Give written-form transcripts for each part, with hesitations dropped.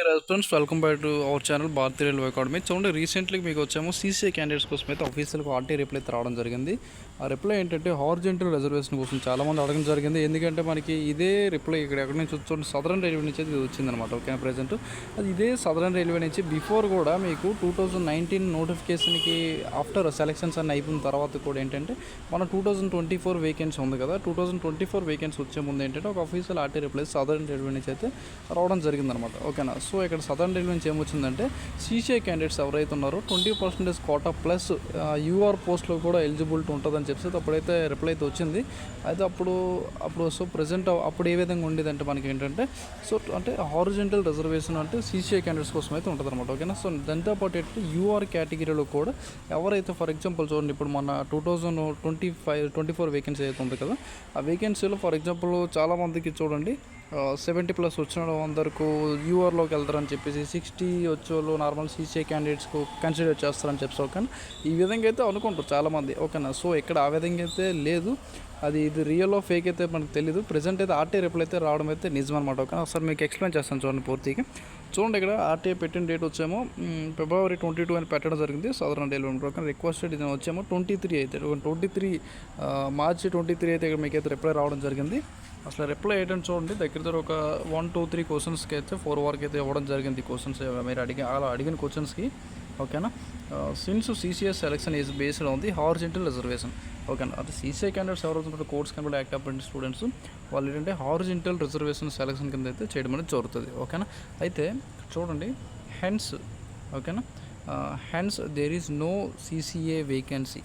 Response welcome back to our channel Bharatiya railway academy. చూడండి, recently మీకు వచ్చాము CCI candidates కోసం అయితే ఆఫీషియల్గా ఆర్టీ రిప్లై అయితే రావడం జరిగింది. ఆ రిప్లై ఏంటంటే హారిజాంటల్ రిజర్వేషన్ కోసం చాలామంది అడగడం జరిగింది. ఎందుకంటే మనకి ఇదే రిప్లై ఇక్కడ ఎక్కడి నుంచి చూడండి, సదరన్ రైల్వే నుంచి అయితే వచ్చిందనమాట. ఓకే, ప్రజెంట్ అది ఇదే సదరన్ రైల్వే నుంచి బిఫోర్ కూడా మీకు 2019 నోటిఫికేషన్కి ఆఫ్టర్ సెలక్షన్స్ అన్నీ అయిపోయిన తర్వాత కూడా ఏంటంటే మన 2024 వేకెన్సీ ఉంది కదా, 2024 వేకెన్సీ వచ్చే ముందు ఏంటంటే ఒక official RT reply southern railway నుంచి అయితే రావడం జరిగిందనమాట. ఓకేనా. సో ఇక్కడ సదరన్ రైల్వే నుంచి ఏమొచ్చిందంటే సీసీఐ క్యాండిడేట్స్ ఎవరైతే ఉన్నారో 20% కోటా ప్లస్ యూఆర్ పోస్ట్లో కూడా ఎలిజిబిలిటీ ఉంటుందని చెప్పేసి అప్పుడైతే రిప్లై అయితే వచ్చింది. అయితే అప్పుడు సో ప్రజెంట్ అప్పుడు ఏ విధంగా ఉండేదంటే మనకి ఏంటంటే సో అంటే హారిజాంటల్ రిజర్వేషన్ అంటే సీసీఐ క్యాండిడేట్స్ కోసం అయితే ఉంటుంది అనమాట. ఓకేనా. సో దాంతోపాటు ఏంటంటే యూఆర్ కేటగిరీలో కూడా ఎవరైతే ఫర్ ఎగ్జాంపుల్ చూడండి, ఇప్పుడు మన 2024 వేకెన్సీ అయితే ఉంది కదా, ఆ వేకెన్సీలో ఫర్ ఎగ్జాంపుల్ చాలామందికి చూడండి 70+ వచ్చిన అందరికీ యూఆర్లోకి వెళ్తారని చెప్పేసి 60 వచ్చేవాళ్ళు నార్మల్ సీసీఐ క్యాండిడేట్స్కు కన్సిడర్ చేస్తారని చెప్పి ఓకేనా. ఈ విధంగా అయితే అనుకుంటారు చాలామంది. ఓకేనా. సో ఇక్కడ ఆ విధంగా అయితే లేదు, ఇది రియల్ ఫేక్ అయితే మనకు తెలీదు. ప్రజెంట్ అయితే ఆర్టీఐ రిప్లై అయితే రావడం అయితే నిజం అనమాట. ఓకేనా. ఒకసారి మీకు ఎక్స్ప్లెయిన్ చేస్తాను చూడండి పూర్తిగా. చూడండి, ఇక్కడ ఆర్టీఐ పెట్టిన డేట్ వచ్చేమో February 22 అని పెట్టడం జరిగింది సదరన్ రైల్వే. ఓకే, రిక్వెస్టెడ్ ఇది వచ్చేమో 23 అయితే 23 మార్చి 23 అయితే ఇక్కడ మీకు అయితే రిప్లై రావడం జరిగింది. అసలు రిప్లై ఏంటంటే చూడండి, దగ్గర ఒక 1, 2, 3 క్వశ్చన్స్కి అయితే 4 వరకు అయితే ఇవ్వడం జరిగింది. క్వశ్చన్స్ మీరు అడిగిన క్వశ్చన్స్కి. ఓకేనా. Since CCS selection is based on the horizontal reservation. ఓకేనా. అది సీసీఐ క్యాండిడేట్స్ ఎవరైతే కోర్స్ కనుక యాక్ట్ అప్రెంటిస్ స్టూడెంట్స్ వాళ్ళు ఏంటంటే హారిజాంటల్ రిజర్వేషన్ సెలక్షన్ కింద అయితే చేయడం అనేది జరుగుతుంది. ఓకేనా. అయితే చూడండి, హెన్స్ ఓకేనా, hence there is no CCA vacancy.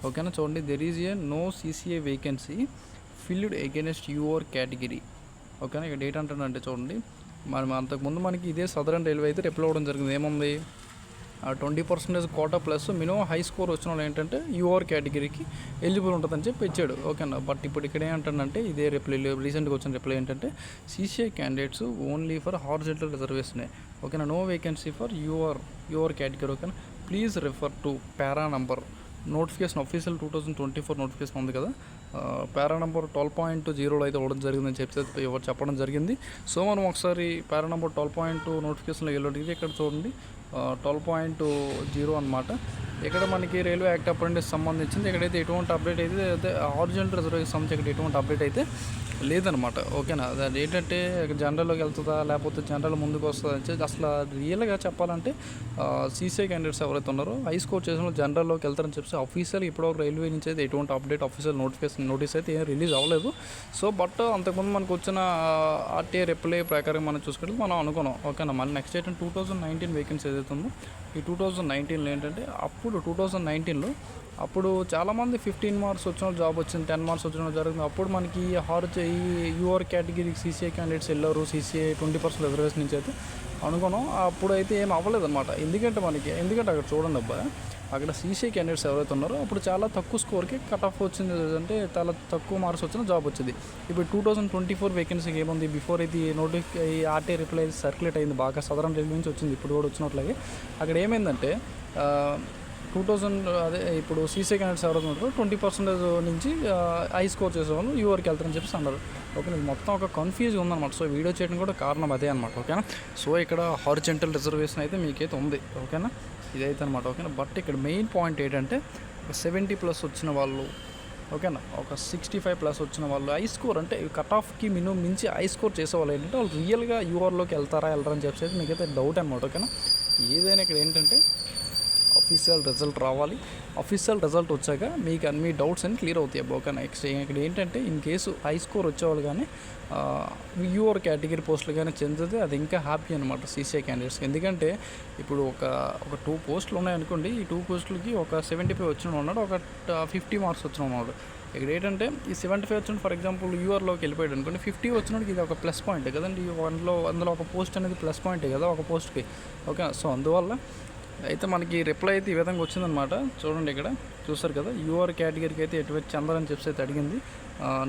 ఓకేనా. చూడండి, there is a no CCA vacancy filled against your category. ఓకేనా. ఇక డేట్ అంటానంటే చూడండి, మనం అంతకుముందు మనకి ఇదే సదరన్ రైల్వే అయితే రిప్లై అవ్వడం జరిగింది. ఏముంది, 20% quota plus minimum high score వచ్చిన వాళ్ళు ఏంటంటే యూఆర్ కేటగిరీకి ఎలిజిబుల్ ఉంటుందని చెప్పి ఇచ్చాడు. ఓకేనా. బట్ ఇప్పుడు ఇక్కడ ఏమంటానంటే ఇదే రిప్లై రీసెంట్గా వచ్చిన రిప్లై ఏంటంటే CCI candidates only for horizontal రిజర్వేషనే. ఓకేనా. No vacancy for UR category. ఓకేనా. Please refer to para number notification official 2024 notification ఉంది కదా, పారా నెంబర్ 12.0 అయితే ఇవ్వడం జరిగిందని చెప్పడం జరిగింది. సో మనం ఒకసారి పారా నెంబర్ 12.2 నోటిఫికేషన్లో వెళ్ళి ఇక్కడ చూడండి 12.0 అనమాట. ఇక్కడ మనకి రైల్వే యాక్ట్ అప్రెంటిస్ సంబంధించింది. ఇక్కడైతే ఎటువంటి అప్డేట్ అయితే హారిజాంటల్ రిజర్వేషన్ సంబంధించి ఇక్కడ ఎటువంటి అప్డేట్ అయితే లేదనమాట. ఓకేనా. అది ఏంటంటే జనరల్లోకి వెళ్తుందా లేకపోతే జనరల్ ముందుకు వస్తుందా అని చెప్పి అసలు రియల్గా చెప్పాలంటే సీసీఐ క్యాండిడేట్స్ ఎవరైతే ఉన్నారో హై స్కోర్ చేసిన జనరల్లోకి వెళ్తారని చెప్పి అఫీషియల్ ఇప్పటివరకు రైల్వే నుంచి అయితే ఎటువంటి అప్డేట్ ఆఫీషియల్ నోటీస్ అయితే ఏం రిలీజ్ అవ్వలేదు. సో బట్ అంతకుముందు మనకు వచ్చిన ఆర్టీఐ రిప్లై ప్రకారం మనం చూసుకుంటే మనం అనుకున్నాం. ఓకేనా. మన నెక్స్ట్ ఏంటంటే 2019 వేకెన్సీ ఏదైతే ఉందో ఈ 2019లో ఏంటంటే అప్పుడు 2019లో అప్పుడు చాలామంది 15 మార్క్స్ వచ్చిన జాబ్ వచ్చింది, 10 మార్క్స్ వచ్చిన జరుగుతుంది. అప్పుడు మనకి ఈ యూఆర్ కేటగిరీకి సీసీఐ క్యాండిడేట్స్ వెళ్ళారు, సీసీఐ 20% రిజర్వేషన్ నుంచి అయితే అనుకున్నాం. అప్పుడు అయితే ఏం అవ్వలేదు అనమాట. ఎందుకంటే అక్కడ చూడండి అబ్బా, అక్కడ సీసీఐ క్యాండిడేట్స్ ఎవరైతే ఉన్నారో అప్పుడు చాలా తక్కువ స్కోర్కి కట్ ఆఫ్ వచ్చింది, అంటే చాలా తక్కువ మార్క్స్ వచ్చిన జాబ్ వచ్చింది. ఇప్పుడు 2024 వేకెన్సీకి ఏముంది, బిఫోర్ అయితే ఈ ఆర్టీఐ రిప్లై సర్క్యులేట్ అయింది బాగా, సదరన్ రైల్వే నుంచి వచ్చింది, ఇప్పుడు కూడా వచ్చినట్లాగే. అక్కడ ఏమైందంటే 2000 అదే ఇప్పుడు సీసీఐ క్యాండిడేట్స్ ఎవరైతే ఉంటారో 20% నుంచి హై స్కోర్ చేసేవాళ్ళు యూఆర్కి వెళ్తారని చెప్పేసి అన్నారు. ఓకే, మొత్తం ఒక కన్ఫ్యూజ్ ఉందన్నమాట. సో వీడియో చేయడం కూడా కారణం అదే అనమాట. ఓకేనా. సో ఇక్కడ హారిజాంటల్ రిజర్వేషన్ అయితే మీకైతే ఉంది. ఓకేనా, ఇదైతే అనమాట. ఓకేనా. బట్ ఇక్కడ మెయిన్ పాయింట్ ఏంటంటే 70+ వచ్చిన వాళ్ళు, ఓకేనా, ఒక 65+ వచ్చిన వాళ్ళు హై స్కోర్ అంటే కట్ ఆఫ్కి మినిమం మించి హై స్కోర్ చేసేవాళ్ళు ఏంటంటే వాళ్ళు రియల్గా యూఆర్లోకి వెళ్ళరని చెప్పేసి మీకైతే డౌట్ అనమాట. ఓకేనా. ఏదైనా ఇక్కడ ఏంటంటే అఫీషియల్ రిజల్ట్ రావాలి. అఫీషియల్ రిజల్ట్ వచ్చాక మీకు అన్ని డౌట్స్ అన్ని క్లియర్ అవుతాయి. ఓకేనా. ఇక్కడ ఏంటంటే ఇన్ కేసు హై స్కోర్ వచ్చేవాళ్ళు కానీ యూఆర్ కేటగిరీ పోస్టులు కానీ చెందితే అది ఇంకా హ్యాపీ అనమాట సీసీఐ క్యాండిడేట్స్కి. ఎందుకంటే ఇప్పుడు ఒక 2 పోస్టులు ఉన్నాయనుకోండి, ఈ 2 పోస్టులకి ఒక 75 వచ్చిన ఉన్నాడు, ఒక 50 మార్క్స్ వచ్చిన ఉన్నాడు. ఇక్కడ ఏంటంటే ఈ 75 వచ్చిన ఫర్ ఎగ్జాంపుల్ యూఆర్లోకి వెళ్ళిపోయాడు అనుకోండి, 50 వచ్చినోడికి ఇది ఒక ప్లస్ పాయింటే కదండి. అందులో ఒక పోస్ట్ అనేది ప్లస్ పాయింటే కదా ఒక పోస్ట్కి. ఓకే. సో అందువల్ల అయితే మనకి రిప్లై అయితే ఈ విధంగా వచ్చిందనమాట. చూడండి, ఇక్కడ చూస్తారు కదా, యూఆర్ కేటగిరీకి అయితే ఎటువంటి చెందాలని చెప్పి అయితే అడిగింది.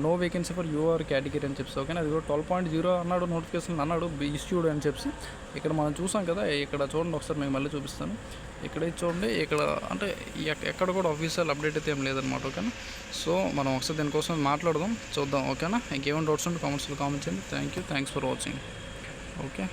No vacancy for UR category అని చెప్పి. ఓకే, అది కూడా 12.0 అన్నాడు, నోటిఫికేషన్ అన్నాడు ఇష్యూడ్ అని చెప్పి. ఇక్కడ మనం చూసాం కదా, ఇక్కడ చూడండి ఒకసారి మీకు మళ్ళీ చూపిస్తాను. ఇక్కడ చూడండి, ఇక్కడ అంటే ఎక్కడ కూడా ఆఫీషియల్ అప్డేట్ అయితే ఏం లేదనమాట. ఓకేనా. సో మనం ఒకసారి దీనికోసం మాట్లాడదాం, చూద్దాం. ఓకేనా. ఇంకేమైనా డౌట్స్ ఉంటే కామెంట్స్లో కామెంట్ చేయండి. Thanks for watching. ఓకే.